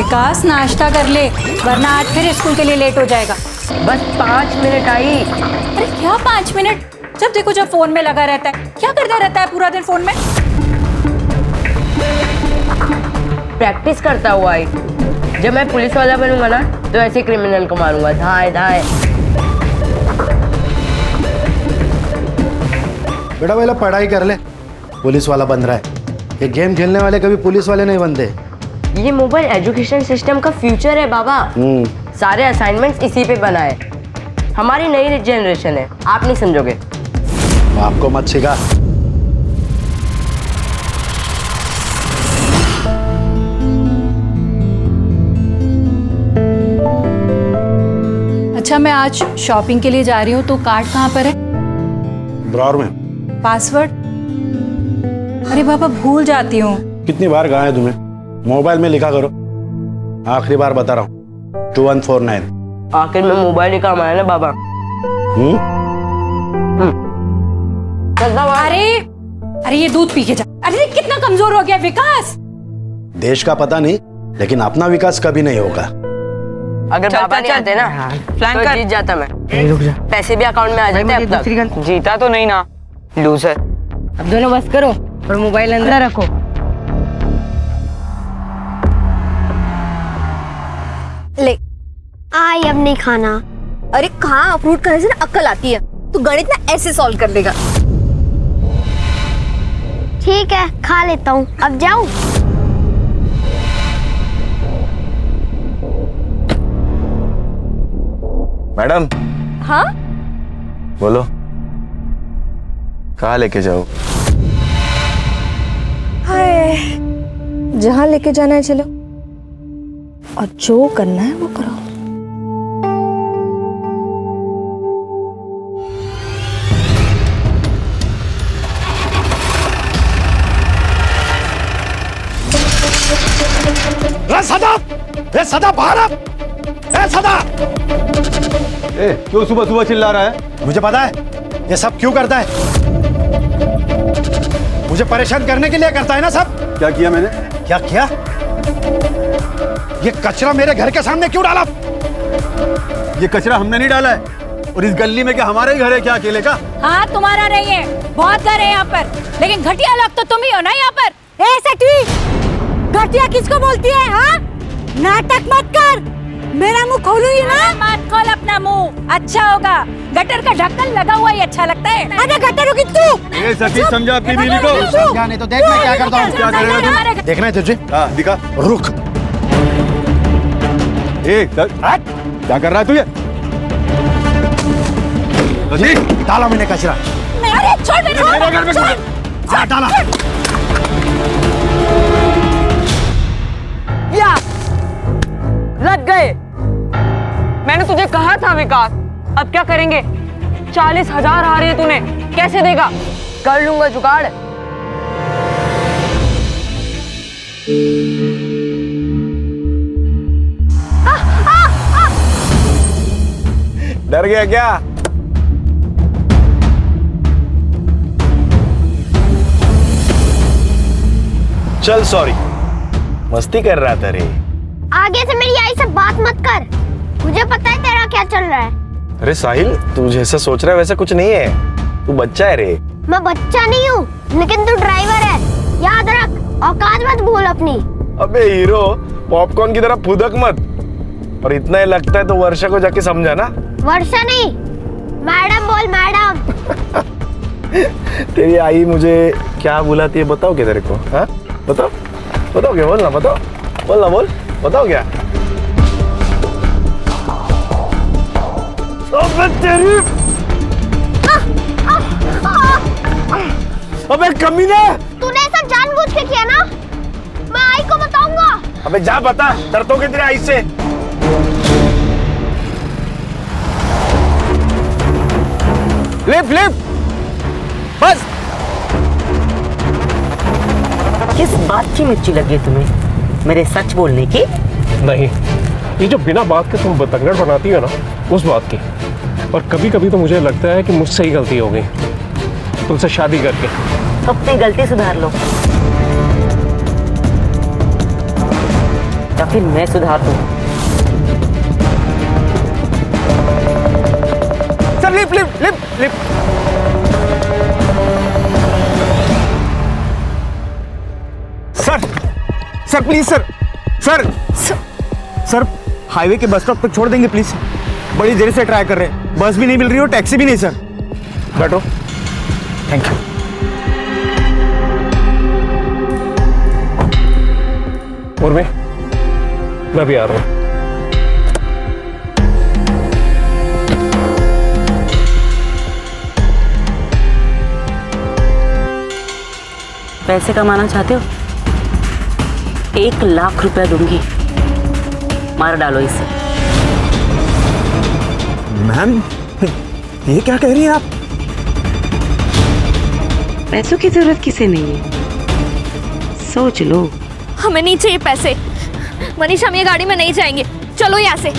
विकास नाश्ता कर ले, वरना आज फिर स्कूल के लिए लेट हो जाएगा। बस 5 मिनट आई। अरे क्या 5 मिनट? जब देखो जब फोन में लगा रहता है। क्या करता रहता है पूरा दिन फोन में? प्रैक्टिस करता हुआ आई। जब मैं पुलिस वाला बनूंगा ना तो ऐसे क्रिमिनल को मारूंगा, धाए धाए। बेटा पहले पढ़ाई कर ले, पुलिस वाला बन रहा है। ये गेम खेलने वाले कभी पुलिस वाले नहीं बनते। ये मोबाइल एजुकेशन सिस्टम का फ्यूचर है बाबा। सारे असाइनमेंट्स इसी पे बनाए। हमारी नई जनरेशन है, आप नहीं समझोगे। आपको मत सिखा। अच्छा, मैं आज शॉपिंग के लिए जा रही हूँ, तो कार्ड कहाँ पर है? ड्रॉअर में। पासवर्ड? अरे बाबा, भूल जाती हूँ। कितनी बार कहा है तुम्हें, मोबाइल में लिखा करो। आखिरी बार बता रहा हूँ, 2149। आखिर में मोबाइल ही काम आया ना बाबा। अरे ये दूध पी के जा। अरे कितना कमजोर हो गया विकास। देश का पता नहीं, लेकिन अपना विकास कभी नहीं होगा। अगर बाबा नहीं आते ना प्लान तो कर। जीत जाता मैं। रुक जा। पैसे भी अकाउंट में आ जाते अब तक। जीता तो नहीं ना, लूजर। अब दोनों बस करो और मोबाइल अंदर रखो। ले आई, अब नहीं खाना। अरे कहाँ, फ्रूट खाने से ना अक्ल आती है। तू गणित ना ऐसे सॉल्व कर देगा। ठीक है, खा लेता हूँ। अब जाऊँ? मैडम। हाँ बोलो, कहाँ लेके जाओ? हाय, जहाँ लेके जाना है चलो, और जो करना है वो करो। सदा बाहर आ! सदा! क्यों सुबह सुबह चिल्ला रहा है? मुझे पता है ये सब क्यों करता है। मुझे परेशान करने के लिए करता है ना सब। क्या किया मैंने? क्या किया? ये कचरा मेरे घर के सामने क्यों डाला? ये कचरा हमने नहीं डाला है। और इस गली में क्या हमारा ही घर है क्या अकेले का? हाँ, तुम्हारा नहीं है, बहुत घर है यहाँ पर, लेकिन घटिया लोग तो तुम ही हो ना यहाँ पर। ए सटवी, घटिया किसको बोलती है? हाँ, नाटक मत कर, मेरा मुंह खोलूंगी ना। मत खोल अपना मुंह, अच्छा होगा। गटर का ढक्कन लगा हुआ ही अच्छा लगता है। अरे गटर होगी तू। ए सखी, समझा अपनी बीवी को। समझा नहीं तो देख मैं क्या करता हूँ। क्या करेगा तू? देखना है तुझे? हाँ, दिखा। रुक। क्या कर रहा है तू? ये डाला मैंने कचरा। अरे छोड़ मेरे घर में, जा डाला। या लग गए। मैंने तुझे कहा था विकास। अब क्या करेंगे? 40,000 आ रहे हैं, तूने कैसे देगा? कर लूंगा जुगाड़। डर गया क्या? चल सॉरी, मस्ती कर रहा था रे। आगे से मेरी आई से बात मत कर, मुझे पता है तेरा क्या चल रहा है। अरे साहिल, तू जैसा सोच रहा है वैसा कुछ नहीं है। तू बच्चा है रे। मैं बच्चा नहीं हूँ, लेकिन तू ड्राइवर है, याद रख। औकात मत भूल अपनी। अबे हीरो, पॉपकॉर्न की तरह फुदक मत। और इतना ही लगता है तो वर्षा को जाके समझा ना। वर्षा नहीं, मैडम बोल, मैडम। तेरी आई मुझे क्या बुलाती है बताओ क्या तेरे को? हाँ बताओ, बताओ क्या? बोल ना, बताओ, बोल ना, बोल, बताओ क्या? अबे तेरी, अबे कमीने! तूने ऐसा जानबूझ के किया ना, मैं आई को बताऊंगा। अबे जा बता, डरतोगे तेरे आई से। लिफ्ट लिफ्ट, बस। किस बात की मिर्ची लगी तुम्हें? मेरे सच बोलने की? नहीं, ये जो बिना बात के तुम बतंगड़ बनाती हो ना, उस बात की। और कभी कभी तो मुझे लगता है कि मुझसे ही गलती हो गई तुमसे शादी करके। अपनी गलती सुधार लो। या फिर मैं सुधार दूं। Sir lift lift lift lift. Sir sir please sir sir sir highway के बस स्टॉप तक छोड़ देंगे प्लीज। बड़ी देर से ट्राई कर रहे हैं, बस भी नहीं मिल रही और टैक्सी भी नहीं सर। बैठो। Thank you. और मैं भी आ रहा हूँ। पैसे कमाना चाहते हो? 1 लाख रुपया दूंगी, मार डालो इसे। मैम ये क्या कह रही हैं आप? पैसों की जरूरत किसे नहीं है, सोच लो। हमें नहीं चाहिए पैसे। मनीष, हम ये गाड़ी में नहीं जाएंगे, चलो यहाँ से।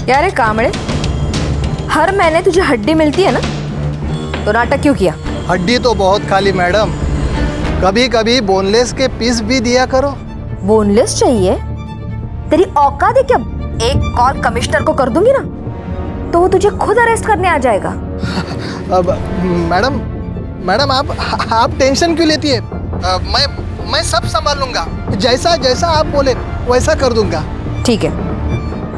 क्या रे कामड़े, हर महीने तुझे हड्डी मिलती है ना, तो नाटक क्यों किया? हड्डी तो बहुत खाली मैडम, कभी कभी बोनलेस के पीस भी दिया करो। बोनलेस चाहिए? तेरी औकात है क्या? एक कॉल कमिश्नर को कर दूंगी ना तो वो तुझे खुद अरेस्ट करने आ जाएगा। अब मैडम मैडम आप टेंशन क्यों लेती है? मैं सब संभाल लूंगा, जैसा जैसा आप बोले वैसा कर दूंगा। ठीक है,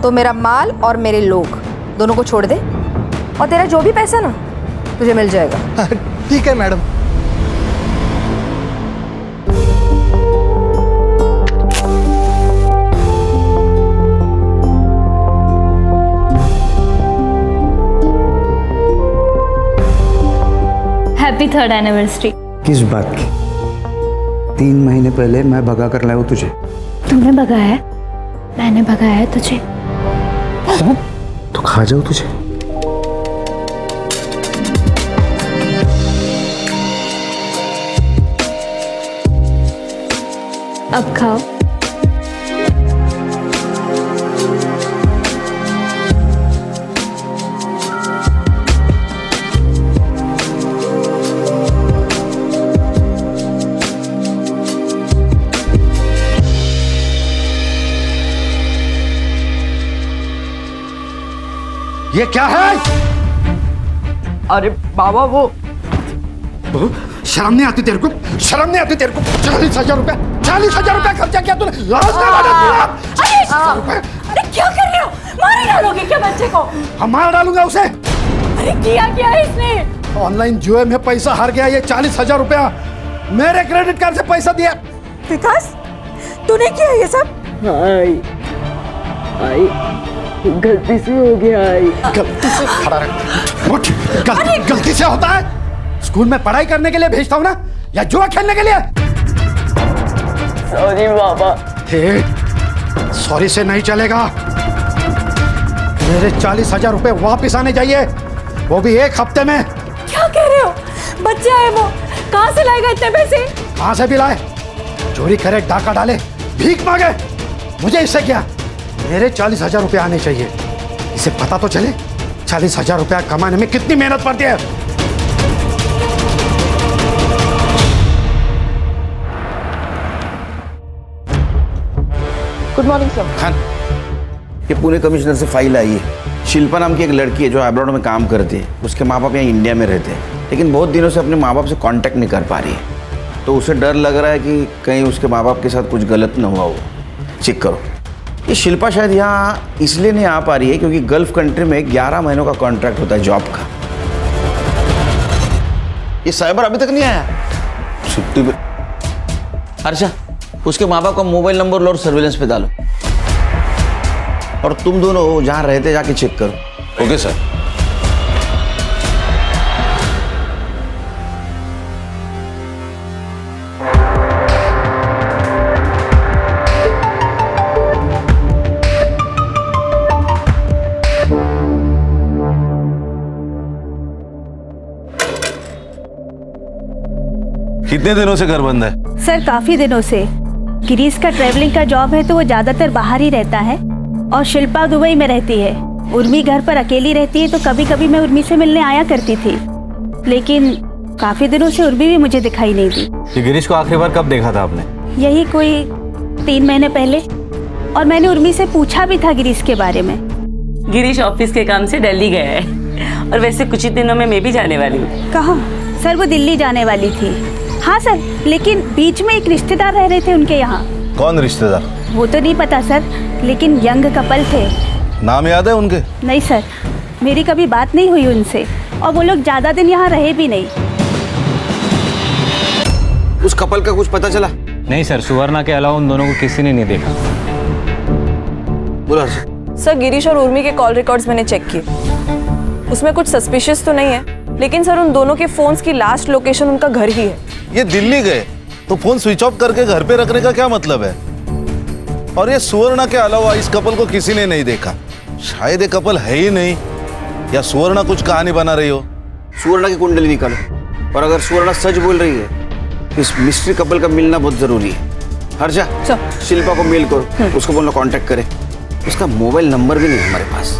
तो मेरा माल और मेरे लोग दोनों को छोड़ दे और तेरा जो भी पैसा ना तुझे मिल जाएगा। ठीक है मैडम। Happy 3rd anniversary. किस बात की? 3 महीने पहले मैं भगा कर लाया हूँ तुझे। तुमने भगाया है? मैंने भगाया है तुझे? तो खा जाओ तुझे। अब खाओ। ये क्या है? अरे बाबा वो शर्म नहीं आती तेरे को? शर्म नहीं आती तेरे को? 40,000 रुपया, 40,000 रुपया खर्चा किया तूने, लाज नहीं मारा? अरे क्या कर रहे हो? मार डालोगे क्या बच्चे को? हम मार डालूंगा उसे। अरे किया क्या है इसने? ऑनलाइन जुए में पैसा हार गया। ये 40,000 रुपया मेरे क्रेडिट कार्ड से पैसा दिया। विकास, तूने किया ये सब? आई गलती से हो गया। गलती से खड़ा रह। उठ। गलती से होता है? स्कूल में पढ़ाई करने के लिए भेजता हूँ ना, या जुआ खेलने के लिए? सॉरी बाबा। सॉरी से नहीं चलेगा। मेरे 40,000 रुपए वापिस आने चाहिए, वो भी 1 हफ्ते में। क्या कह रहे हो? बच्चा है वो, कहाँ से लाएगा इतने पैसे? कहाँ से भी लाए? चोरी करे, डाका डाले, भीख मांगे, मुझे इससे क्या? मेरे 40,000 रुपए आने चाहिए। इसे पता तो चले 40,000 रुपया कमाने में कितनी मेहनत पड़ती है। Good morning sir. खान, ये पुणे कमिश्नर से फाइल आई है। शिल्पा नाम की एक लड़की है जो अब्रॉड में काम करती है। उसके माँ बाप यहाँ इंडिया में रहते हैं, लेकिन बहुत दिनों से अपने माँ बाप से कांटेक्ट नहीं कर पा रही है। तो उसे डर लग रहा है कि कहीं उसके माँ बाप के साथ कुछ गलत न हुआ हो। चेक करो। ये शिल्पा शायद यहाँ इसलिए नहीं आ पा रही है क्योंकि गल्फ कंट्री में 11 महीनों का कॉन्ट्रैक्ट होता है जॉब का। ये साइबर अभी तक नहीं आया छुट्टी पे। अर्षा, उसके माँ बाप का मोबाइल नंबर लो और सर्विलेंस पे डालो, और तुम दोनों जहाँ रहते जाके चेक करो। Okay sir. कितने दिनों से घर बंद है? सर काफी दिनों से। गिरीश का ट्रैवलिंग का जॉब है तो वो ज्यादातर बाहर ही रहता है और शिल्पा दुबई में रहती है। उर्मी घर पर अकेली रहती है तो कभी कभी मैं उर्मी से मिलने आया करती थी, लेकिन काफी दिनों से उर्मी भी मुझे दिखाई नहीं दी। ये गिरीश को आखिरी बार कब देखा था आपने? यही कोई 3 महीने पहले, और मैंने उर्मी से पूछा भी था गिरीश के बारे में। गिरीश ऑफिस के काम से दिल्ली गया है और वैसे कुछ ही दिनों में मैं भी जाने वाली हूँ। कहाँ? सर वो दिल्ली जाने वाली थी। हाँ सर, लेकिन बीच में एक रिश्तेदार रह रहे थे उनके यहाँ। कौन रिश्तेदार? वो तो नहीं पता सर, लेकिन यंग कपल थे। नाम याद है उनके? नहीं सर, मेरी कभी बात नहीं हुई उनसे और वो लोग ज्यादा दिन यहाँ रहे भी नहीं। उस कपल का कुछ पता चला? नहीं सर, सुवर्णा के अलावा उन दोनों को किसी ने नहीं देखा। बोला सर, गिरीश और उर्मी के कॉल रिकॉर्ड्स मैंने चेक किए, उसमें कुछ सस्पिशियस तो नहीं है, लेकिन सर उन दोनों के फोन्स की लास्ट लोकेशन उनका घर ही है। ये दिल्ली गए तो फोन स्विच ऑफ करके घर पे रखने का क्या मतलब है? और ये सुवर्णा के अलावा इस कपल को किसी ने नहीं देखा। शायद ये कपल है ही नहीं, या सुवर्णा कुछ कहानी बना रही हो। सुवर्णा की कुंडली निकालो, और अगर सुवर्णा सच बोल रही है इस मिस्ट्री कपल का मिलना बहुत जरूरी है। हर्षा, शिल्पा को मेल करो, उसको बोलना कांटेक्ट करे। उसका मोबाइल नंबर भी नहीं है हमारे पास।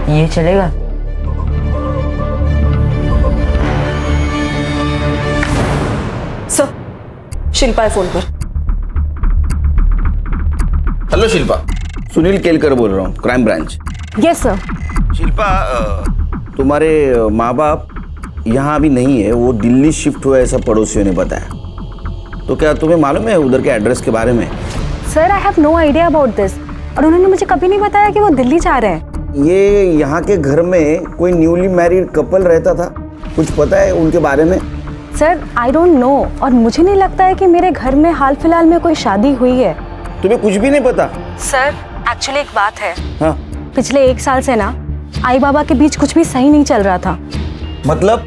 ये चलेगा? सर, शिल्पा है फोन पर। हेलो शिल्पा, सुनील केलकर बोल रहा हूँ, crime branch. Yes sir. Shilpa, तुम्हारे माँ बाप यहाँ अभी नहीं है, वो दिल्ली शिफ्ट हुआ ऐसा पड़ोसियों ने बताया। तो क्या तुम्हें मालूम है उधर के एड्रेस के बारे में? Sir I have no idea about this, और उन्होंने मुझे कभी नहीं बताया कि वो दिल्ली जा रहे हैं। ये यहाँ के घर में कोई न्यूली मैरिड कपल रहता था, कुछ पता है उनके बारे में? सर आई डोंट नो, और मुझे नहीं लगता है कि मेरे घर में हाल फिलहाल में कोई शादी हुई है। तुम्हें कुछ भी नहीं पता? सर एक्चुअली एक बात है। हाँ? पिछले 1 साल से ना आई बाबा के बीच कुछ भी सही नहीं चल रहा था। मतलब?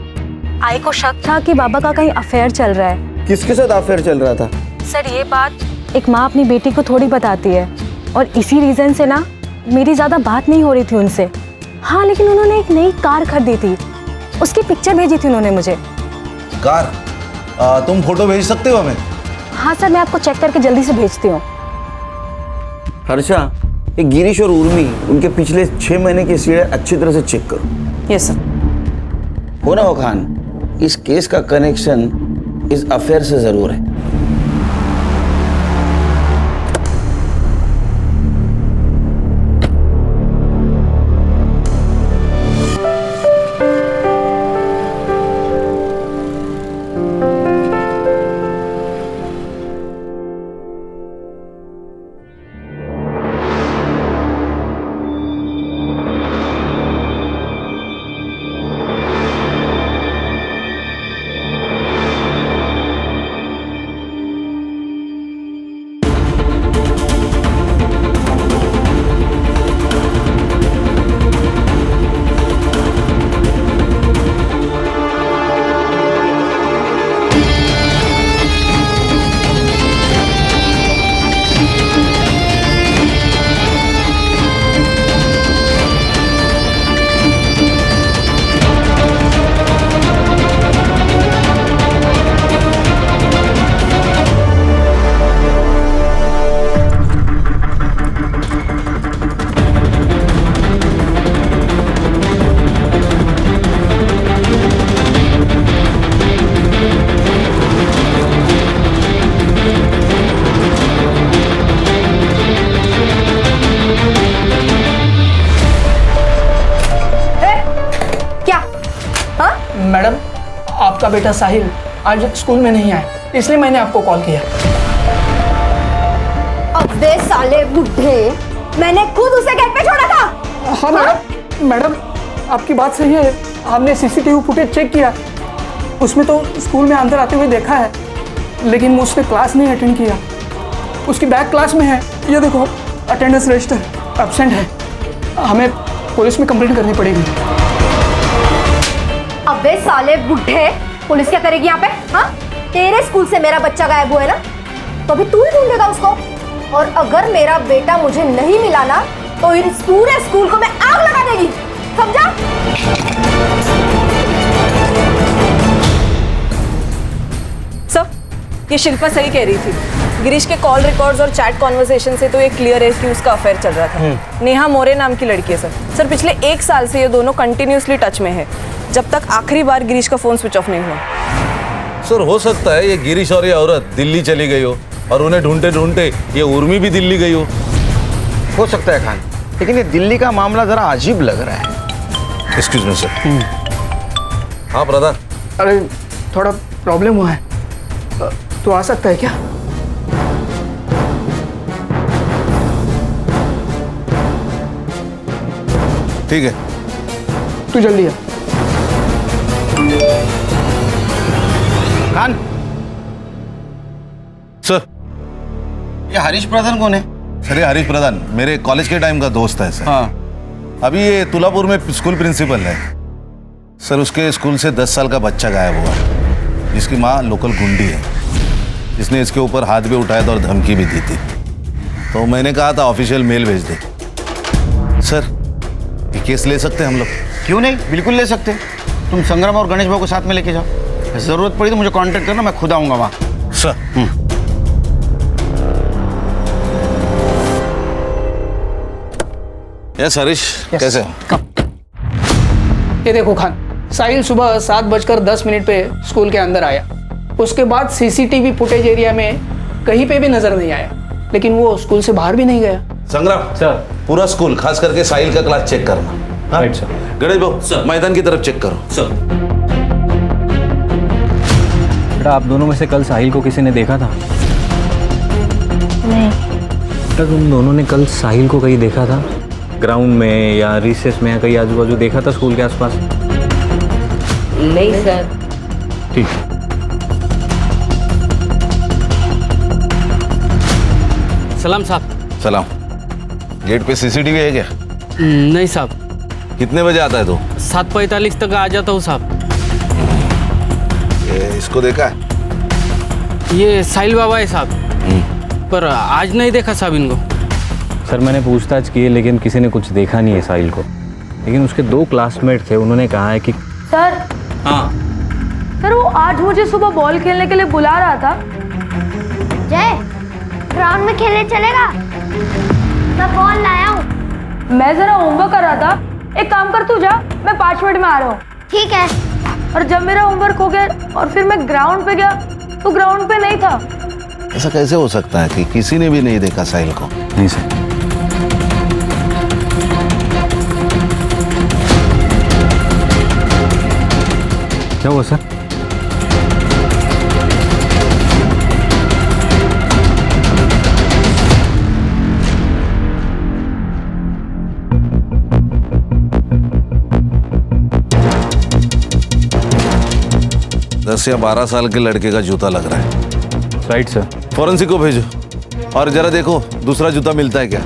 आई को शक था कि बाबा का कहीं अफेयर चल रहा है। किसके साथ अफेयर चल रहा था? सर ये बात एक माँ अपनी बेटी को थोड़ी बताती है, और इसी रीजन से ना मेरी ज्यादा बात नहीं हो रही थी उनसे। हाँ, लेकिन उन्होंने एक नई कार खरीदी थी, उसकी पिक्चर भेजी थी उन्होंने मुझे। कार? तुम फोटो भेज सकते हो हमें? हाँ सर, मैं आपको चेक करके जल्दी से भेजती हूँ। हर्षा, ये गिरीश और उर्मी, उनके पिछले 6 महीने के सीढ़े अच्छी तरह से चेक करो। Yes sir. हो ना हो खान, इस केस का कनेक्शन इस अफेयर से जरूर है। मैडम, आपका बेटा साहिल आज स्कूल में नहीं आया, इसलिए मैंने आपको कॉल किया। अबे साले बुढ़े, मैंने खुद उसे गेट पे छोड़ा था। हाँ मैडम, आपकी बात सही है। हमने सीसीटीवी फुटेज चेक किया, उसमें तो स्कूल में अंदर आते हुए देखा है, लेकिन वो उसने क्लास नहीं अटेंड किया। उसकी बैक क्लास में है, ये देखो अटेंडेंस रजिस्टर। एब्सेंट है, हमें पुलिस में कंप्लेंट करनी पड़ेगी। अबे साले बुढ़े, पुलिस क्या करेगी यहाँ पे? हाँ, तेरे स्कूल से मेरा बच्चा गायब हुआ है ना, तो अभी तू ही ढूंढेगा उसको। और अगर मेरा बेटा मुझे नहीं मिला ना, तो इस पूरे स्कूल को मैं आग लगा देगी, समझा? सर, ये शिल्पा सही कह रही थी। गिरीश के कॉल रिकॉर्ड्स और चैट कॉन्वर्सेशन से तो ये क्लियर है कि उसका अफेयर चल रहा था। नेहा मोरे नाम की लड़की है सर। पिछले 1 साल से ये दोनों कंटिन्यूसली टच में है, जब तक आखिरी बार गिरीश का फोन स्विच ऑफ नहीं हुआ। सर हो सकता है ये गिरीश और ये औरत दिल्ली चली गई हो और उन्हें ढूंढते ढूंढते ये उर्मी भी दिल्ली गई हो सकता है खान, लेकिन ये दिल्ली का मामला जरा अजीब लग रहा है। Excuse me sir. हाँ ब्रदर। अरे थोड़ा प्रॉब्लम हुआ है, तू आ सकता है क्या? ठीक है, तू जल्दी आ। खान सर, ये हरीश प्रधान कौन है? सर ये हरीश प्रधान मेरे कॉलेज के टाइम का दोस्त है सर। हाँ। अभी ये तुलापुर में स्कूल प्रिंसिपल है सर। उसके स्कूल से 10 साल का बच्चा गायब हुआ, जिसकी माँ लोकल गुंडी है, जिसने इसके ऊपर हाथ भी उठाया था और धमकी भी दी थी। तो मैंने कहा था ऑफिशियल मेल भेज दे। सर ये केस ले सकते हैं हम लोग? क्यों नहीं, बिल्कुल ले सकते। तुम संग्राम और गणेश भाई को साथ में लेके जाओ, जरूरत पड़ी तो मुझे कांटेक्ट करना, मैं खुद आऊंगा वहाँ। सर यस हरीश, कैसे हो? ये देखो खान, साहिल सुबह 7:10 पे स्कूल के अंदर आया। उसके बाद सीसीटीवी फुटेज एरिया में कहीं पे भी नजर नहीं आया, लेकिन वो स्कूल से बाहर भी नहीं गया। संग्राम सर, पूरा स्कूल खास करके साहिल का क्लास चेक करना। Right sir. गणेश भाऊ मैदान की तरफ चेक करो। सर बेटा, आप दोनों में से कल साहिल को किसी ने देखा था? नहीं। बेटा, तुम दोनों ने कल साहिल को कहीं देखा था? ग्राउंड में या रिसेस में या कहीं आजू बाजू देखा था स्कूल के आसपास? नहीं सर। ठीक। सलाम साहब। सलाम। गेट पे सीसीटीवी है क्या? नहीं साहब। कितने बजे आता है तू? 7:45 तक आ जाता हूँ साहब। इसको देखा है? ये साहिल बाबा है साहब, पर आज नहीं देखा साहब इनको। सर मैंने पूछताछ की है, लेकिन किसी ने कुछ देखा नहीं है साहिल को। लेकिन उसके 2 क्लासमेट थे, उन्होंने कहा है कि सर। हाँ सर, वो आज मुझे सुबह बॉल खेलने के लिए बुला रहा था। जय, ग्राउंड में खेलने चलेगा? मैं बॉल लाया हूँ। मैं जरा होमवर्क कर रहा था। एक काम कर, तू जा, मैं 5 मिनट में आ रहा हूँ। ठीक है। और जब मेरा होमवर्क हो गया और फिर मैं ग्राउंड पे गया तो ग्राउंड पे नहीं था। ऐसा कैसे हो सकता है कि किसी ने भी नहीं देखा साहिल को? नहीं सर। क्या हुआ सर? दस या 12 साल के लड़के का जूता लग रहा है। Right sir. फॉरेंसिक को भेजो और जरा देखो दूसरा जूता मिलता है क्या।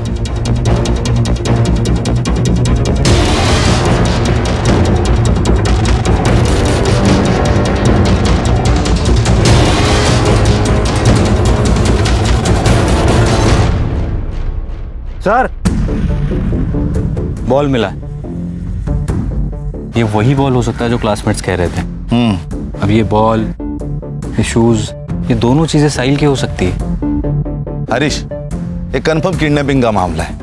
सर, बॉल मिला। ये वही बॉल हो सकता है जो क्लासमेट्स कह रहे थे। अब ये बॉल, ये शूज, ये दोनों चीजें साहिल की हो सकती है। हरीश, ये कंफर्म किडनैपिंग का मामला है।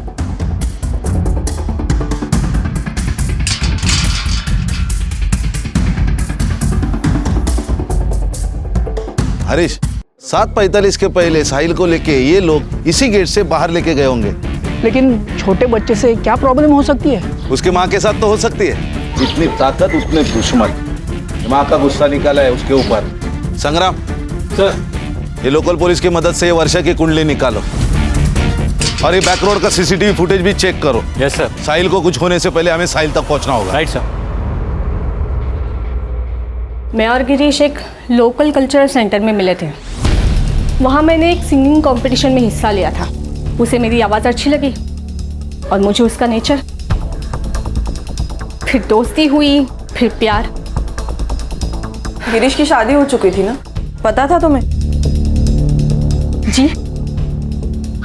हरीश, 7:45 के पहले साहिल को लेके ये लोग इसी गेट से बाहर लेके गए होंगे। लेकिन छोटे बच्चे से क्या प्रॉब्लम हो सकती है? उसके माँ के साथ तो हो सकती है। जितनी ताकत उतने दुश्मन। माँ का गुस्सा निकाला है उसके ऊपर। संग्राम सर, ये लोकल पुलिस की मदद से ये वर्षा की कुंडली निकालो और ये बैक रोड का सीसीटीवी फुटेज भी चेक करो। Yes sir. साहिल को कुछ होने से पहले हमें साहिल तक पहुंचना होगा। Right sir. मैं और गिरीश एक लोकल कल्चरल सेंटर में मिले थे। वहाँ मैंने एक सिंगिंग कंपटीशन में हिस्सा लिया था। उसे मेरी आवाज़ अच्छी लगी और मुझे उसका नेचर, फिर दोस्ती हुई, फिर प्यार। गिरीश की शादी हो चुकी थी ना, पता था तुम्हें? जी,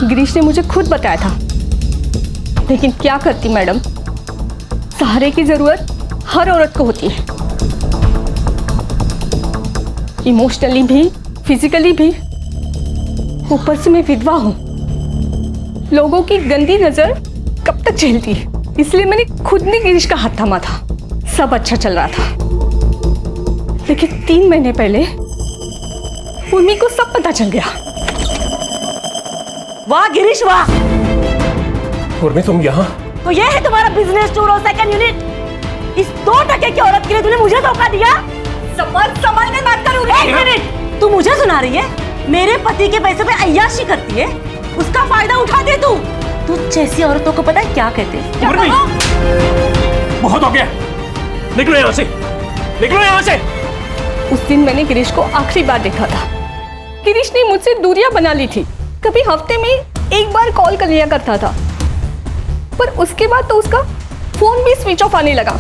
गिरीश ने मुझे खुद बताया था, लेकिन क्या करती मैडम, सहारे की जरूरत हर औरत को होती है, इमोशनली भी, फिजिकली भी। ऊपर से मैं विधवा हूं, लोगों की गंदी नजर कब तक झेलती है, इसलिए मैंने खुद ने गिरीश का हाथ थामा था। सब अच्छा चल रहा था, लेकिन 3 महीने पहले उर्मी को सब पता चल गया। वाह गिरीश वाह! उर्मी तुम यहाँ? तो ये है तुम्हारा बिजनेस टूर और सेकंड यूनिट? इस 2 टके की औरत के लिए तूने मुझे धोखा दिया? संभल कर बात करूँ। 1 मिनट, तू मुझे सुना रही है? मेरे पति के पैसे पे अय्याशी करती है, उसका फायदा उठाते तू। तू जैसी औरतों को पता है क्या कहते हैं? उर्मी, बहुत हो गया, निकलो यहाँ से, निकलो यहाँ से। उस दिन मैंने गिरीश को आखिरी बार देखा था। गिरीश ने मुझसे दूरियां बना ली थी, कभी हफ्ते में 1 बार कॉल कर लिया करता था, पर उसके बाद तो उसका फोन भी स्विच ऑफ आने लगा।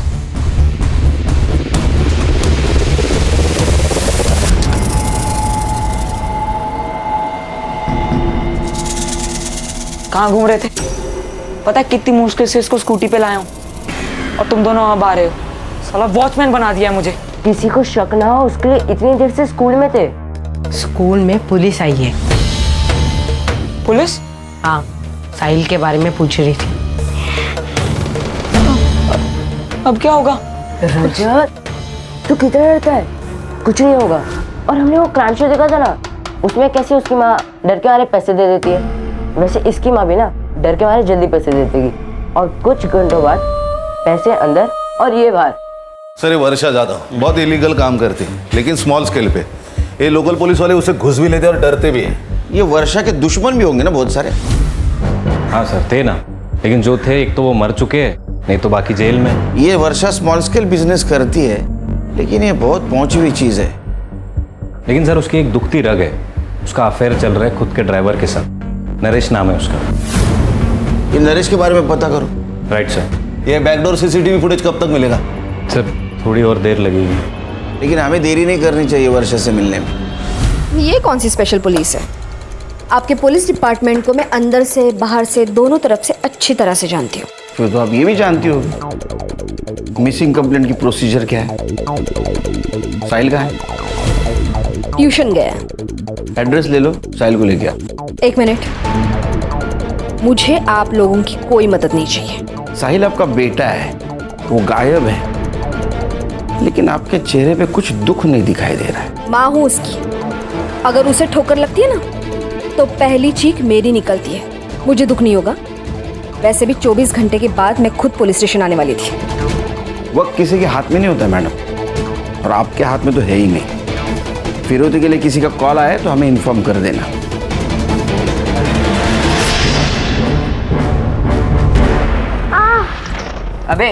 कहाँ घूम रहे थे? पता है कितनी मुश्किल से इसको स्कूटी पे लाया हूँ, और तुम दोनों अब आ रहे हो। साला वॉचमैन बना दिया मुझे। किसी को शक ना हो, उसके लिए इतनी देर से स्कूल में थे। स्कूल में पुलिस आई है। पुलिस? हाँ, साहिल के बारे में पूछ रही थी। अब क्या होगा? रजत, तू किधर रहता है? कुछ नहीं होगा। और हमने वो क्राइम शो देखा था ना, उसमें कैसे उसकी माँ डर के मारे पैसे दे देती है, वैसे इसकी माँ भी ना डर के मारे जल्दी पैसे दे देगी, और कुछ घंटों बाद पैसे अंदर और ये बाहर। सर ये वर्षा जादव बहुत इलीगल काम करती है, लेकिन स्मॉल स्केल पे। ये लोकल पुलिस वाले उसे घुस भी लेते और डरते भी हैं। ये वर्षा के दुश्मन भी होंगे ना बहुत सारे? हाँ सर थे ना, लेकिन जो थे एक तो वो मर चुके हैं, नहीं तो बाकी जेल में। ये वर्षा स्मॉल स्केल बिजनेस करती है, लेकिन ये बहुत पहुंची हुई चीज है। लेकिन सर उसकी एक दुखती रग है, उसका अफेयर चल रहा है खुद के ड्राइवर के साथ। नरेश नाम है उसका। ये नरेश के बारे में पता करो। Right sir. ये बैकडोर सीसीटीवी फुटेज कब तक मिलेगा? सर थोड़ी और देर लगेगी, लेकिन हमें देरी नहीं करनी चाहिए वर्षा से मिलने में। ये कौन सी स्पेशल पुलिस है? आपके पुलिस डिपार्टमेंट को मैं अंदर से बाहर से दोनों तरफ से अच्छी तरह से जानती हूँ। फिर तो आप ये भी जानती हो मिसिंग कंप्लेंट की प्रोसीजर क्या है। साहिल कहाँ है? ट्यूशन गया। एड्रेस ले लो, साहिल को लेके आओ। 1 मिनट, मुझे आप लोगों की कोई मदद नहीं चाहिए। साहिल आपका बेटा है, वो गायब है, लेकिन आपके चेहरे पे कुछ दुख नहीं दिखाई दे रहा है। माँ हूँ उसकी, अगर उसे ठोकर लगती है ना तो पहली चीख मेरी निकलती है, मुझे दुख नहीं होगा। वैसे भी 24 घंटे के बाद मैं खुद पुलिस स्टेशन आने वाली थी। वक्त किसी के हाथ में नहीं होता मैडम, और आपके हाथ में तो है ही नहीं। फिरौती के लिए किसी का कॉल आए तो हमें इन्फॉर्म कर देना। अबे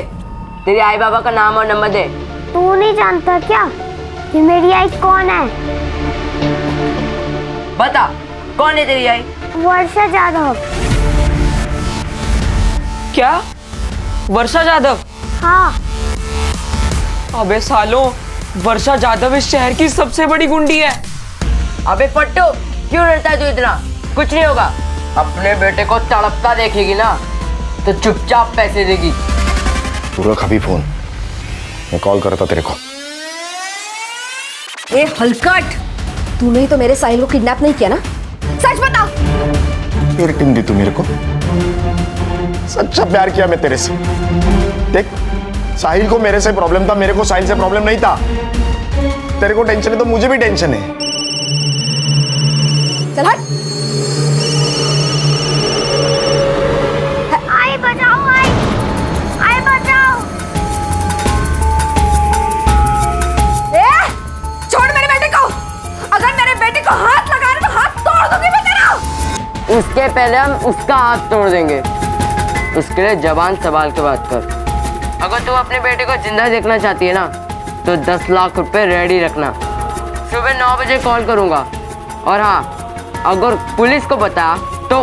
तेरे आई बाबा का नाम और नंबर दे। तू नहीं जानता क्या कि मेरी आई कौन है? बता, कौन है तेरी आई? वर्षा जाधव। क्या? वर्षा जाधव? हाँ। अबे सालों, वर्षा जाधव इस शहर की सबसे बड़ी गुंडी है। अबे पट्टू, क्यों डरता है तू इतना? कुछ नहीं होगा। अपने बेटे को तड़पता देखेगी ना तो चुपचाप पैसे देगी। तू रख अभी फोन, मैं कॉल करता तेरे को। ए हलकट, तूने तो मेरे साहिल को किडनैप नहीं किया ना? सच बता। फिर टीम दी तू मेरे को। सच्चा प्यार किया मैं तेरे से। देख, साहिल को मेरे से प्रॉब्लम था, मेरे को साहिल से प्रॉब्लम नहीं था। तेरे को टेंशन है तो मुझे भी टेंशन है। चल हट। आई बचाओ, आई बचाओ। ए, छोड़ मेरे बेटे को। अगर मेरे बेटे को हाथ लगाए तो हाथ तोड़ दूंगी मैं तेरा। उसके पहले हम उसका हाथ तोड़ देंगे। उसके लिए जबान संभाल के बात कर। अगर तू अपने बेटे को जिंदा देखना चाहती है ना तो 10 लाख रुपए रेडी रखना। सुबह 9 बजे कॉल करूंगा। और हाँ, अगर पुलिस को बता तो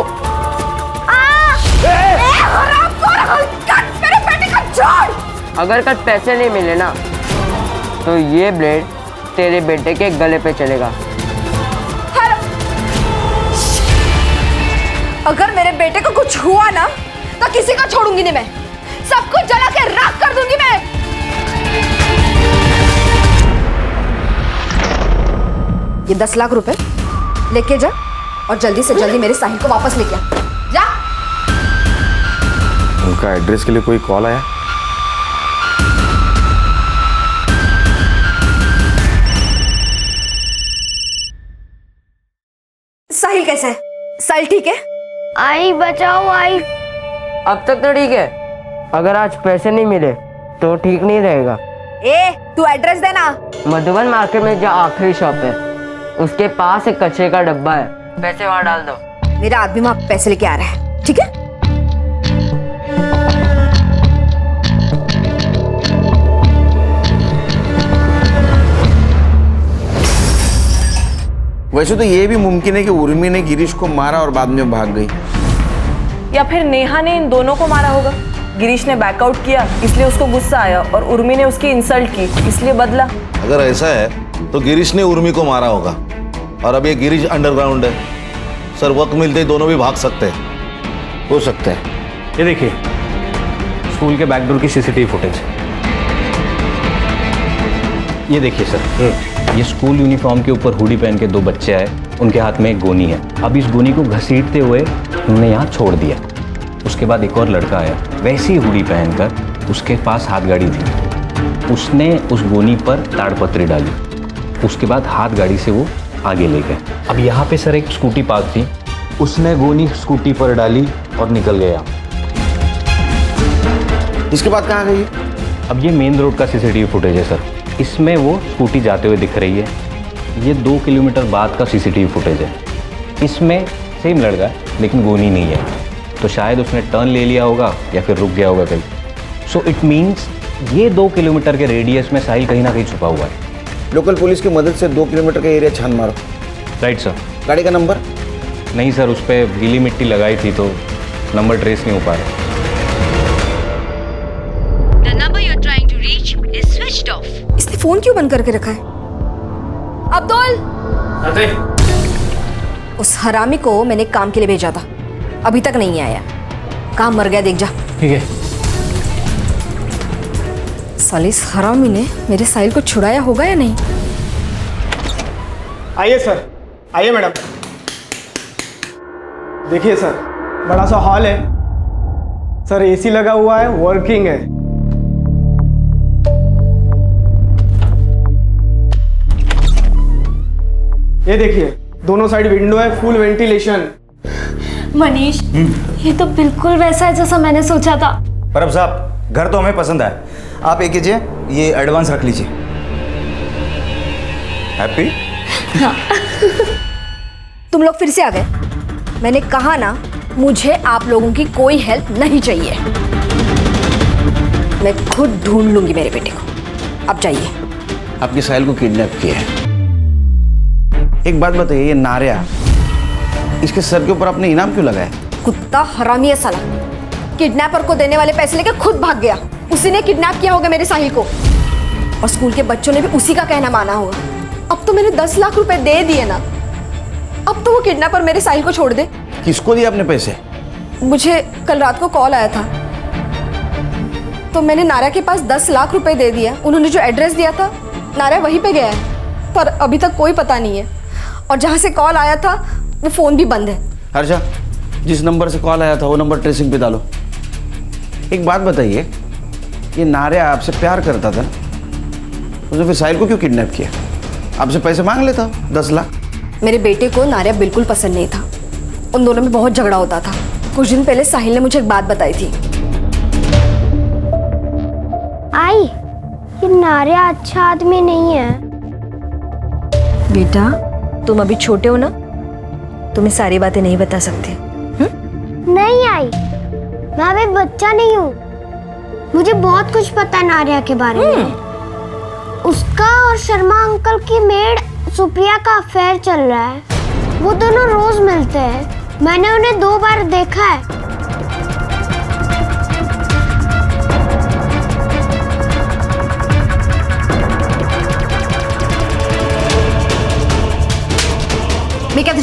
हराम अगर कल पैसे नहीं मिले ना तो ये ब्लेड तेरे बेटे के गले पे चलेगा। अगर मेरे बेटे को कुछ हुआ ना तो किसी को छोड़ूंगी नहीं मैं, सब कुछ जला के राख कर दूंगी मैं। ये 10 लाख रुपए लेके जा और जल्दी से जल्दी मेरे साहिल को वापस लेके आ। जा। उनका एड्रेस के लिए कोई कॉल आया? साहिल कैसा है? साहिल ठीक है? आई बचाओ आई। अब तक तो ठीक है, अगर आज पैसे नहीं मिले तो ठीक नहीं रहेगा। ए, तू एड्रेस देना। मधुबन मार्केट में जो आखिरी शॉप है उसके पास एक कचरे का डब्बा है, पैसे वहां डाल दो। मेरा आदमी वहां पैसे लेके आ रहा है, ठीक है? वैसे तो ये भी मुमकिन है कि उर्मी ने गिरीश को मारा और बाद में भाग गई, या फिर नेहा ने इन दोनों को मारा होगा। गिरीश ने बैकआउट किया इसलिए उसको गुस्सा आया और उर्मी ने उसकी इंसल्ट की इसलिए बदला। अगर ऐसा है तो गिरीश ने उर्मी को मारा होगा और अब ये गिरीश अंडरग्राउंड है। सर वक्त मिलते ही दोनों भी भाग सकते हैं। हो सकता है। ये देखिए स्कूल के बैकडोर की सीसीटीवी फुटेज। ये देखिए सर, ये स्कूल यूनिफॉर्म के ऊपर हुडी पहन के 2 बच्चे आए, उनके हाथ में एक गोनी है। अब इस गोनी को घसीटते हुए उन्होंने यहाँ छोड़ दिया। उसके बाद एक और लड़का आया वैसी हुडी पहनकर, उसके पास हाथ गाड़ी थी, उसने उस गोनी पर ताड़पत्री डाली, उसके बाद हाथ गाड़ी से वो आगे ले गए। अब यहाँ पे सर एक स्कूटी पार्क थी, उसने गोनी स्कूटी पर डाली और निकल गया। इसके बाद कहाँ गई? अब ये मेन रोड का सीसीटीवी फुटेज है सर, इसमें वो स्कूटी जाते हुए दिख रही है। ये 2 किलोमीटर बाद का सीसीटीवी फुटेज है, इसमें सेम लड़का है लेकिन गोनी नहीं है, तो शायद उसने टर्न ले लिया होगा या फिर रुक गया होगा कहीं। सो इट मीन्स ये 2 किलोमीटर के रेडियस में साहिल कहीं ना कहीं छुपा हुआ है। लोकल पुलिस की मदद से 2 किलोमीटर का एरिया छान मारो। Right sir. गाड़ी का नंबर? नहीं सर, उस पर गीली मिट्टी लगाई थी तो नंबर ट्रेस नहीं हो पा रहा। The number you're trying to reach is switched off. इसने फोन क्यों बंद करके रखा है? अब्दुल! उस हरामी को मैंने काम के लिए भेजा था, अभी तक नहीं आया। काम मर गया, देख जा। ठीक है। साले इस हरामी ने मेरे साहिल को छुड़ाया होगा या नहीं? आइए सर, आइए मैडम। देखिए सर, बड़ा सा हॉल है सर, एसी लगा हुआ है, वर्किंग है। ये देखिए दोनों साइड विंडो है, फुल वेंटिलेशन। मनीष, ये तो बिल्कुल वैसा है जैसा मैंने सोचा था। परब साहब, घर तो हमें पसंद है। आप एक कीजिए, ये एडवांस रख लीजिए। हैप्पी? हाँ। तुम लोग फिर से आ गए। मैंने कहा ना, मुझे आप लोगों की कोई हेल्प नहीं चाहिए। मैं खुद ढूंढ लूंगी मेरे बेटे को। अब जाइए। आपके साहिल को किडनैप किया है। एक बात बताइए, ये नारिया, इसके सर के ऊपर आपने इनाम क्यों लगाया? कुत्ता हरामी है साला। किडनैपर को देने वाले पैसे लेकर खुद भाग गया। उसी ने किडनैप किया होगा मेरे साहिल को, और स्कूल के बच्चों ने भी उसी का कहना माना होगा। अब तो मैंने 10 लाख रुपए दे दिए ना, अब तो वो किडनैपर मेरे साहिल को छोड़ दे। किसको दिए आपने पैसे? मुझे कल रात को कॉल आया था, तो मैंने नारा के पास 10 लाख रुपए दे दिया। उन्होंने जो एड्रेस दिया था, नारा वहीं पे गया है, पर अभी तक कोई पता नहीं है। और जहाँ से कॉल आया था वो फ़ोन भी बंद है। हर्षा, जिस नंबर से कॉल आया था वो नंबर ट्रेसिंग पे डालो। एक बात बताइए, ये नारिया आपसे प्यार करता था, उसने फिर साहिल को क्यों किडनैप किया? आपसे पैसे मांग लेता 10 लाख। मेरे बेटे को नारिया बिल्कुल पसंद नहीं था, उन दोनों में बहुत झगड़ा होता था। कुछ दिन पहले साहिल ने मुझे एक बात बताई थी। आई, ये नारिया अच्छा आदमी नहीं है। बेटा, तुम अभी छोटे हो ना, तुम्हें सारी बातें नहीं बता सकते। नहीं आई, मैं अभी बच्चा नहीं हूँ। मुझे बहुत कुछ पता है नारिया के बारे में। उसका और शर्मा अंकल की मेड सुप्रिया का अफेयर चल रहा है। वो दोनों रोज मिलते हैं, मैंने उन्हें 2 बार देखा है।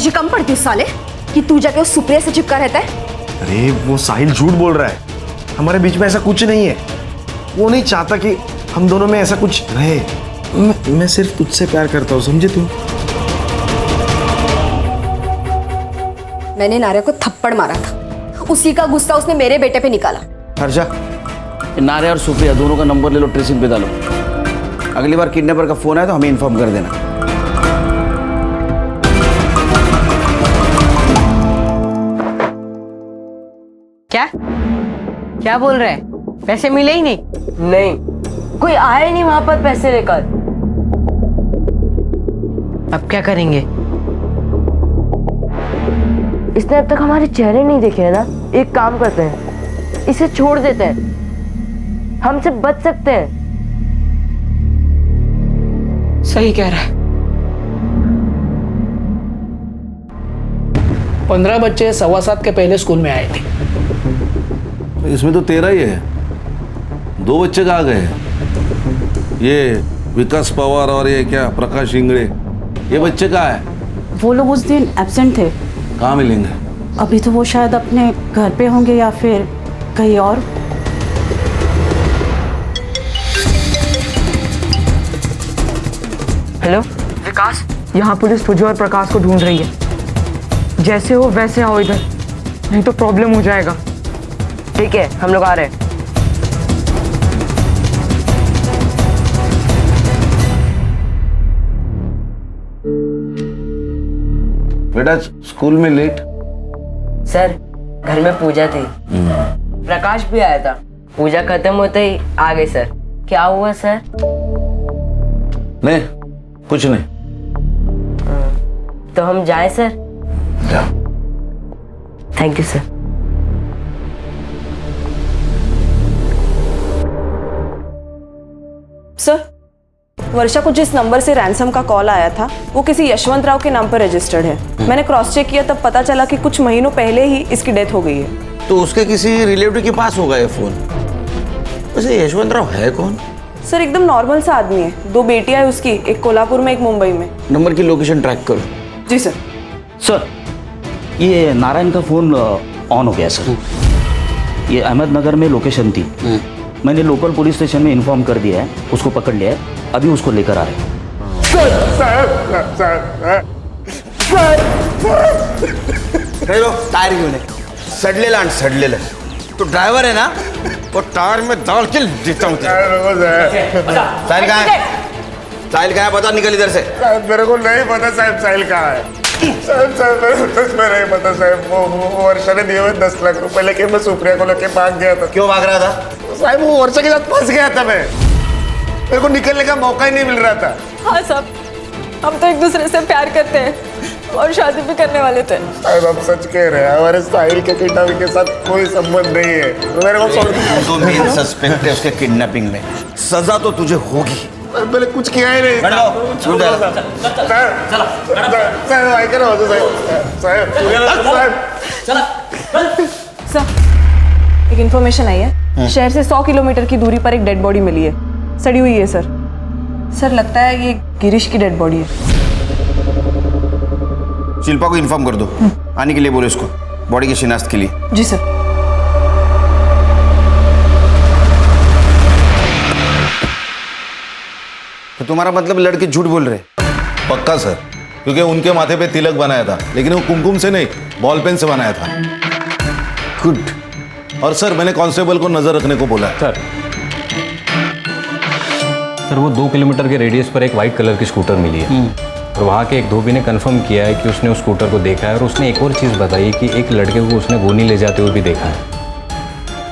मुझे कम पड़ती उस साले कि तू जाके उस सुप्रिया से चिपका रहता है। अरे वो साहिल झूठ बोल रहा है, हमारे बीच में ऐसा कुछ नहीं है। वो नहीं चाहता कि हम दोनों में ऐसा कुछ रहे। मैं सिर्फ तुझसे प्यार करता हूँ, समझे तू? मैंने नारिया को थप्पड़ मारा था, उसी का गुस्सा उसने मेरे बेटे पे निकाला। हर्षा, नारे और सुप्रिया दोनों का नंबर ले लो, ट्रेसिंग पे डालो। अगली बार किडनैपर का फोन आए तो हमें इन्फॉर्म कर देना। क्या बोल रहे हैं? पैसे मिले ही नहीं? नहीं, कोई आया ही नहीं वहां पर पैसे लेकर। अब क्या करेंगे? इसने अब तक हमारे चेहरे नहीं देखे हैं ना। एक काम करते हैं, इसे छोड़ देते हैं, हमसे बच सकते हैं। सही कह रहा है। 15 बच्चे 7:15 के पहले स्कूल में आए थे। इसमें तो 13 ही है। 2 बच्चे कहाँ गए? ये विकास पवार और ये क्या प्रकाश इंगड़े, ये बच्चे कहाँ है? वो लोग उस दिन एब्सेंट थे। कहाँ मिलेंगे? अभी तो वो शायद अपने घर पे होंगे या फिर कहीं और। हेलो विकास, यहाँ पुलिस तुझे और प्रकाश को ढूंढ रही है। जैसे हो वैसे आओ इधर, नहीं तो प्रॉब्लम हो जाएगा। ठीक है, हम लोग आ रहे हैं। बेटा स्कूल में लेट? सर, घर में पूजा थी, प्रकाश भी आया था। पूजा खत्म होते ही आ गए सर। क्या हुआ सर? नहीं, कुछ नहीं। तो हम जाएं सर? जाओ। Thank you sir. सर, वर्षा को जिस नंबर से रैंसम का कॉल आया था वो किसी यशवंत राव के नाम पर रजिस्टर्ड है। मैंने क्रॉस चेक किया तब पता चला कि कुछ महीनों पहले ही इसकी डेथ हो गई है। तो उसके किसी रिलेटिव के पास होगा ये फोन। वैसे यशवंत राव है कौन? सर, एकदम नॉर्मल सा आदमी है। 2 बेटियां है उसकी, एक कोल्हापुर में एक मुंबई में। नंबर की लोकेशन ट्रैक करो। जी सर। सर, ये नारायण का फोन ऑन हो गया सर। ये अहमदनगर में लोकेशन थी। मैंने लोकल पुलिस स्टेशन में इन्फॉर्म कर दिया है, उसको पकड़ लिया है, अभी उसको लेकर आ रहे हैं। टायर घेऊन सडलेला आणि सडलेलं। तो ड्राइवर है ना, वो टायर में डाल के देता हूँ। साहिल कहाँ है? साहिल कहाँ है? बता, निकल इधर से। मेरे को नहीं पता साहब, साहिल कहाँ है? साहब मेरे को सच में नहीं पता साहब। वो वर्षा ने दिए हुए 10 लाख रुपए लेके मैं सुप्रिया को लेके भाग गया था। क्यों भाग रहा था? साहब वो वर्षा के साथ फंस गया था मैं। मेरे को निकलने का मौका ही नहीं मिल रहा था। हाँ साहब, हम तो एक दूसरे से प्यार करते हैं और शादी भी करने वाले थे। साहब आप सच कह रहे हैं, हमारे साहिल के किडनैपिंग के साथ कोई संबंध नहीं है। तो मेरे को तो मेन सस्पेक्ट है उसके किडनैपिंग में। सजा तो तुझे होगी। मैंने कुछ किया ही नहीं। सर, एक इन्फॉर्मेशन आई है। शहर से 100 किलोमीटर की दूरी पर एक डेड बॉडी मिली है, सड़ी हुई है सर। सर, लगता है ये गिरीश की डेड बॉडी है। शिल्पा को इन्फॉर्म कर दो, आने के लिए बोलो इसको, बॉडी की शिनाख्त के लिए। जी सर। तो तुम्हारा मतलब लड़के झूठ बोल रहे? पक्का सर, क्योंकि उनके माथे पे तिलक बनाया था, लेकिन वो कुमकुम से नहीं, बॉल पेन से बनाया था। गुड। और सर, मैंने कांस्टेबल को नजर रखने को बोला है। सर, वो 2 किलोमीटर के रेडियस पर एक वाइट कलर की स्कूटर मिली है और वहाँ के एक धोबी ने कंफर्म किया है कि उसने उस स्कूटर को देखा है और उसने एक और चीज़ बताई कि एक लड़के को उसने गोनी ले जाते हुए भी देखा है।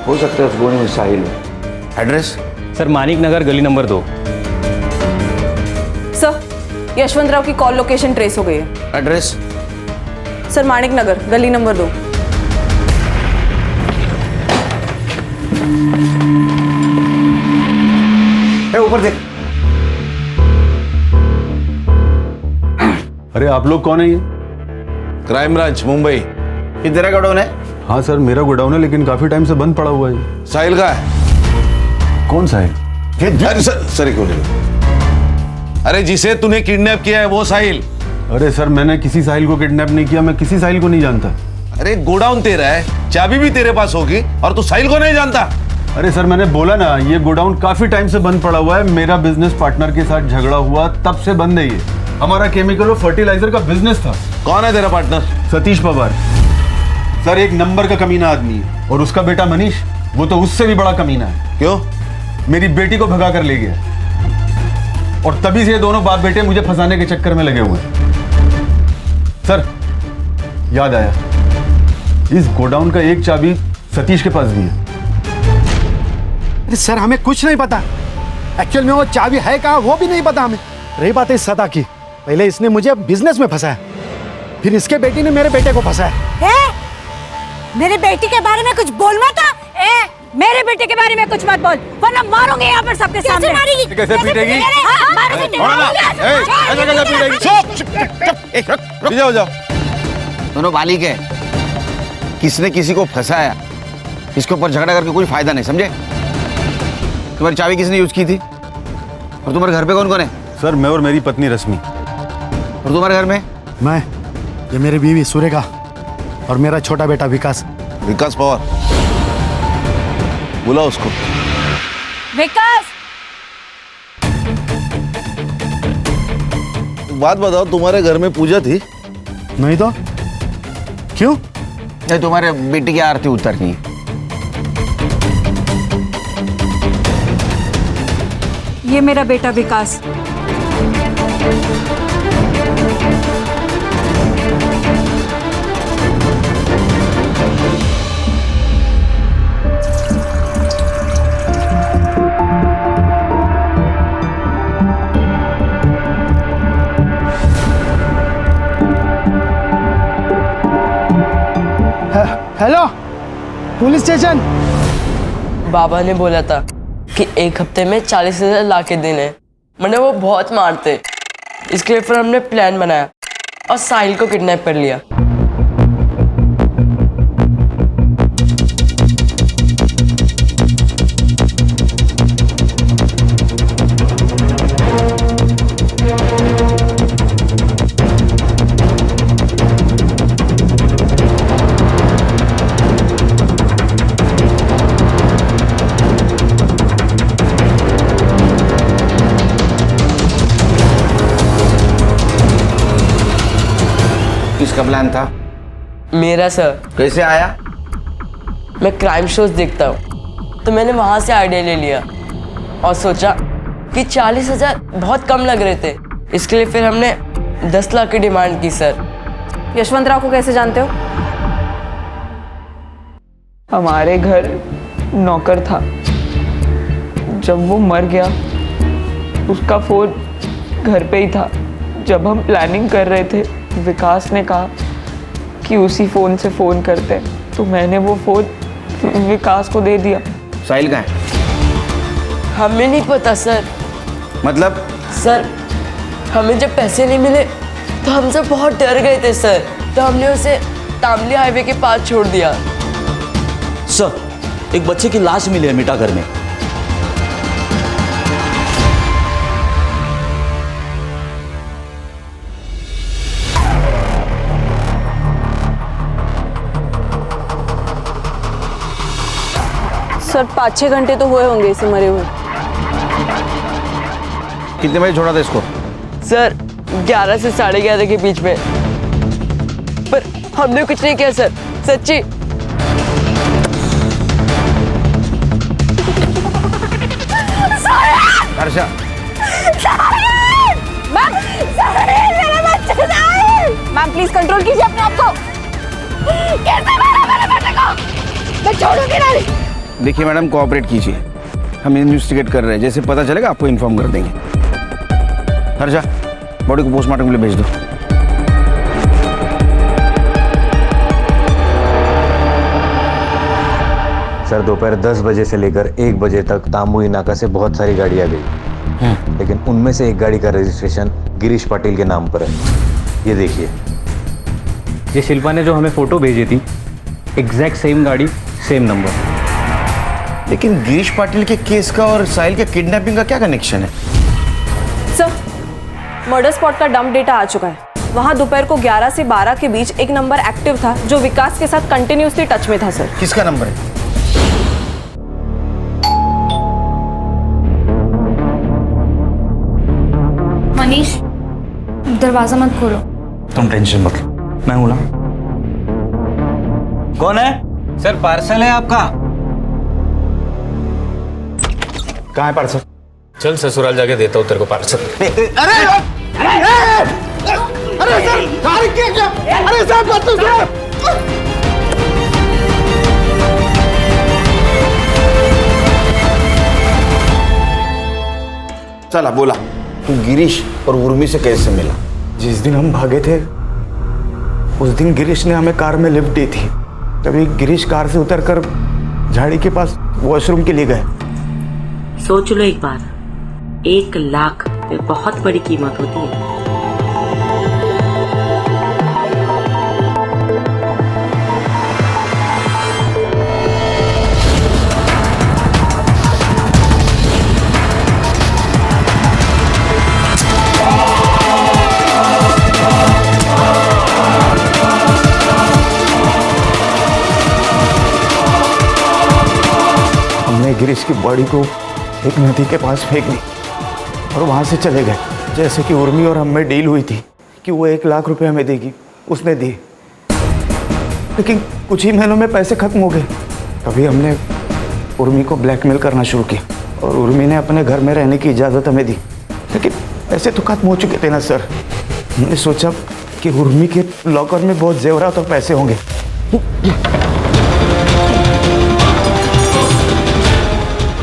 हो सकता है उस गोनी में साहिल। एड्रेस? सर, मानिक नगर, गली नंबर 2। सर, यशवंत राव की कॉल लोकेशन ट्रेस हो गई है। एड्रेस? सर, मानिक नगर, गली नंबर 2। ऊपर देख। अरे आप लोग कौन है? ये क्राइम ब्रांच मुंबई। ये तेरा गोडाउन है? हाँ सर, मेरा गोडाउन है, लेकिन काफी टाइम से बंद पड़ा हुआ है। साहिल का है? कौन साहिल? अरे सर, एक मिनट। अरे जिसे तूने किडनैप किया है वो साहिल, अरे सर, मैंने किसी साहिल को किडनैप नहीं किया, मैं किसी साहिल को नहीं जानता। अरे गोडाउन तेरा है, चाबी भी तेरे पास होगी, और तू साहिल को नहीं जानता? अरे सर, मैंने बोला ना, ये गोडाउन काफी टाइम से बंद पड़ा हुआ है। मेरा बिजनेस पार्टनर के साथ झगड़ा हुआ, तब से बंद है ये। हमारा केमिकल और फर्टिलाइजर का बिजनेस था। कौन है तेरा पार्टनर? सतीश पवार। सर, एक नंबर का कमीना आदमी है। और उसका बेटा मनीष, वो तो उससे भी बड़ा कमीना है। क्यों? मेरी बेटी को भगा कर ले गया, और तभी से ये दोनों बाप बेटे मुझे फंसाने के चक्कर में लगे हुए हैं। सर, याद आया, इस गोडाउन का एक चाबी सतीश के पास भी है। अरे सर, हमें कुछ नहीं पता। एक्चुअल में वो चाबी है कहाँ, वो भी नहीं पता हमें। रही बात है सदा की, पहले इसने मुझे बिजनेस में फंसाया, फिर इसके बेटी ने मेरे बेटे को फंसाया। मेरे बेटी के बारे में कुछ बोल मत। मेरे बेटे के बारे में कुछ मत बोल, वरना मारूंगी यहाँ पर सबके सामने। मारेगी? कैसे पीटेगी? जाओ जाओ, दोनों बालिक है। किसने किसी को फंसाया, इसके ऊपर झगड़ा करके कोई फायदा नहीं, समझे? तुम्हारी चाबी किसने यूज की थी? और तुम्हारे घर पे कौन कौन है? सर, मैं और मेरी पत्नी रश्मि। और तुम्हारे घर में? मैं, ये मेरी बीवी सुरेखा, और मेरा छोटा बेटा विकास। विकास पवार, बुला उसको। विकास, बात बताओ, तुम्हारे घर में पूजा थी? नहीं तो क्यों? नहीं, तुम्हारे बेटी की आरती उतरनी है। ये मेरा बेटा विकास। Hello, police station. बाबा ने बोला था कि एक हफ्ते में 40,000 ला के देने। मैंने वो बहुत मारते, इसके लिए फिर हमने प्लान बनाया और साहिल को किडनैप कर लिया। किसका प्लान था? मेरा सर। कैसे आया? मैं क्राइम शोज देखता हूँ, तो मैंने वहां से आइडिया ले लिया और सोचा कि 40,000 बहुत कम लग रहे थे, इसके लिए फिर हमने 10 लाख की डिमांड की सर। यशवंत राव को कैसे जानते हो? हमारे घर नौकर था, जब वो मर गया उसका फोन घर पे ही था। जब हम प्लानिंग कर रहे थे, विकास ने कहा कि उसी फोन से फोन करते, तो मैंने वो फोन विकास को दे दिया। साहिल कहाँ है? हमें नहीं पता सर। मतलब? सर, हमें जब पैसे नहीं मिले तो हम सब बहुत डर गए थे सर, तो हमने उसे तामली हाईवे के पास छोड़ दिया। सर, एक बच्चे की लाश मिली है मिठागर में। सर 5-6 घंटे तो हुए होंगे इसे मरे हुए। कितने बजे छोड़ा था इसको? सर 11 से 11:30 के बीच में, पर हमने कुछ नहीं किया सर, सच्ची। हर्षा, मैम प्लीज कंट्रोल कीजिए अपने आप को। कैसे मारा मेरे बेटे को? मैं छोड़ूंगी नहीं। देखिए मैडम, कोऑपरेट कीजिए, हम इन्वेस्टिगेट कर रहे हैं, जैसे पता चलेगा आपको इन्फॉर्म कर देंगे। हर्षा, बॉडी को पोस्टमार्टम के लिए भेज दो। सर, दोपहर 10 बजे से लेकर 1 बजे तक तामुई नाका से बहुत सारी गाड़ियाँ गई, लेकिन उनमें से एक गाड़ी का रजिस्ट्रेशन गिरीश पाटिल के नाम पर है। ये देखिए, ये शिल्पा ने जो हमें फोटो भेजी थी, एग्जैक्ट सेम गाड़ी, सेम नंबर। लेकिन गिरीश पाटिल के केस का और साहिल के किडनैपिंग का क्या कनेक्शन है? सर, मर्डर स्पॉट का डंप डेटा आ चुका है। वहाँ दोपहर को 11 से 12 के बीच एक नंबर एक्टिव था जो विकास के साथ कंटिन्यूसली टच में था सर। किसका नंबर है? मनीष, दरवाजा मत खोलो। तुम टेंशन मत लो, मैं हूं ना। कौन है? सर पार्सल है आपका। कहाँ है पार्सल? चल ससुराल जाके देता हूँ तेरे को पार्सल। अरे सर, अरे सर मत तो सर। चला बोला, तू गिरीश और उर्मी से कैसे मिला? जिस दिन हम भागे थे उस दिन गिरीश ने हमें कार में लिफ्ट दी थी। तभी गिरीश कार से उतरकर झाड़ी के पास वॉशरूम के लिए गए। सोच लो एक बार, 1 लाख बहुत बड़ी कीमत होती है। हमने गिरीश की बॉडी को एक नदी के पास फेंक दी और वहां से चले गए। जैसे कि उर्मी और हम में डील हुई थी कि वो 1 लाख रुपए हमें देगी, उसने दिए। लेकिन कुछ ही महीनों में पैसे खत्म हो गए। तभी हमने उर्मी को ब्लैकमेल करना शुरू किया और उर्मी ने अपने घर में रहने की इजाज़त हमें दी। लेकिन पैसे तो खत्म हो चुके थे ना सर। हमने सोचा कि उर्मी के लॉकर में बहुत जेवरात और पैसे होंगे।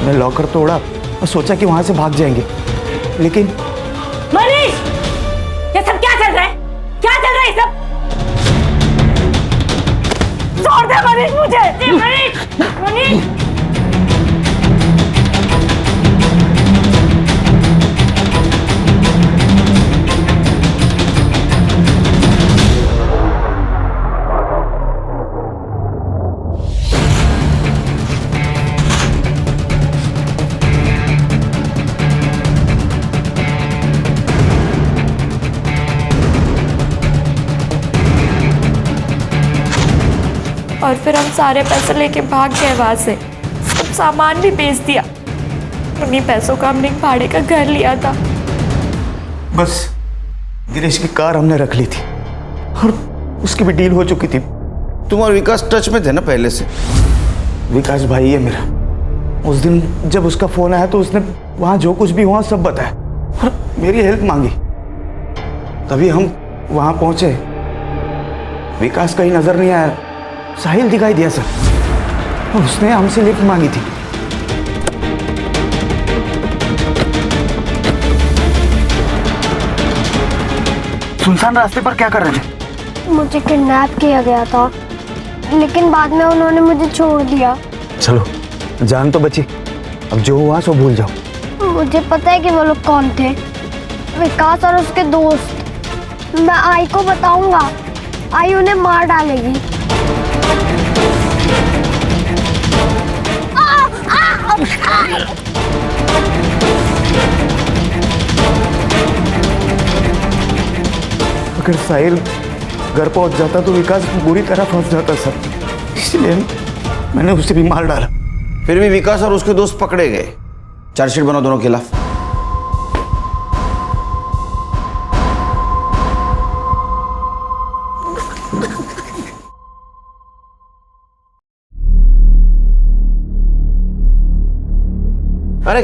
मैं लॉकर तोड़ा और सोचा कि वहां से भाग जाएंगे, लेकिन मनीष, ये सब क्या चल रहा है? क्या चल रहा है ये सब? छोड़ दे मनीष मुझे। मनीष, मनीष। और फिर हम सारे पैसे लेके भाग गए वहां से। सब सामान भी बेच दिया। उन्हीं पैसों का हमने एक भाड़े का घर लिया था। बस गिरीश की कार हमने रख ली थी और उसकी भी डील हो चुकी थी। तुम और विकास टच में थे ना पहले से? विकास भाई है मेरा। उस दिन जब उसका फोन आया तो उसने वहां जो कुछ भी हुआ सब बताया और मेरी हेल्प मांगी। तभी हम वहां पहुंचे। विकास कहीं नजर नहीं आया, साहिल दिखाई दिया सर और उसने हमसे लिफ्ट मांगी थी। सुनसान रास्ते पर क्या कर रहे थे? मुझे किडनैप किया गया था, लेकिन बाद में उन्होंने मुझे छोड़ दिया। चलो, जान तो बची, अब जो हुआ सो भूल जाओ। मुझे पता है कि वो लोग कौन थे। विकास और उसके दोस्त। मैं आई को बताऊंगा, आई उन्हें मार डालेगी। अगर साहिल घर पहुंच जाता तो विकास बुरी तरह फंस जाता सर, इसलिए मैंने उसे भी मार डाला। फिर भी विकास और उसके दोस्त पकड़े गए। चार्जशीट बनाओ दोनों के खिलाफ। अरे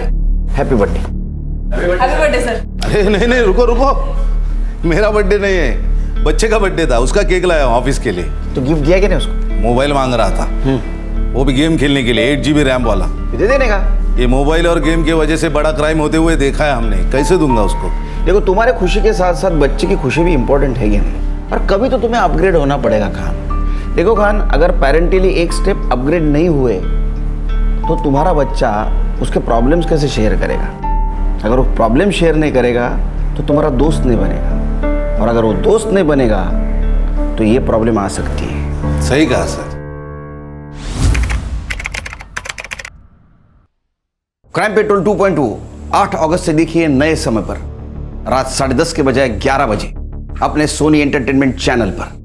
happy birthday. Happy birthday sir. अरे नहीं नहीं, रुको रुको, मेरा बर्थडे नहीं है, बच्चे का बर्थडे था, उसका केक लाया हूं ऑफिस के लिए। तो गिफ्ट दिया क्या नहीं उसको? मोबाइल मांग रहा था, वो भी गेम खेलने के लिए, 8 GB रैम वाला। दे देने का। ये मोबाइल और गेम की वजह से बड़ा क्राइम होते हुए देखा है हमने, कैसे दूंगा उसको? देखो, तुम्हारे खुशी के साथ साथ बच्चे की खुशी भी इंपॉर्टेंट है या नहीं, और कभी तो तुम्हें अपग्रेड होना पड़ेगा खान। देखो खान, अगर पेरेंटली एक स्टेप अपग्रेड नहीं हुए तो तुम्हारा बच्चा उसके प्रॉब्लम्स कैसे शेयर करेगा? अगर वो प्रॉब्लम शेयर नहीं करेगा तो तुम्हारा दोस्त नहीं बनेगा, और अगर वो दोस्त नहीं बनेगा तो ये प्रॉब्लम आ सकती है। सही कहा सर। क्राइम पेट्रोल 2.2 8 अगस्त से देखिए नए समय पर, रात 10:30 के बजाय 11 बजे अपने सोनी एंटरटेनमेंट चैनल पर।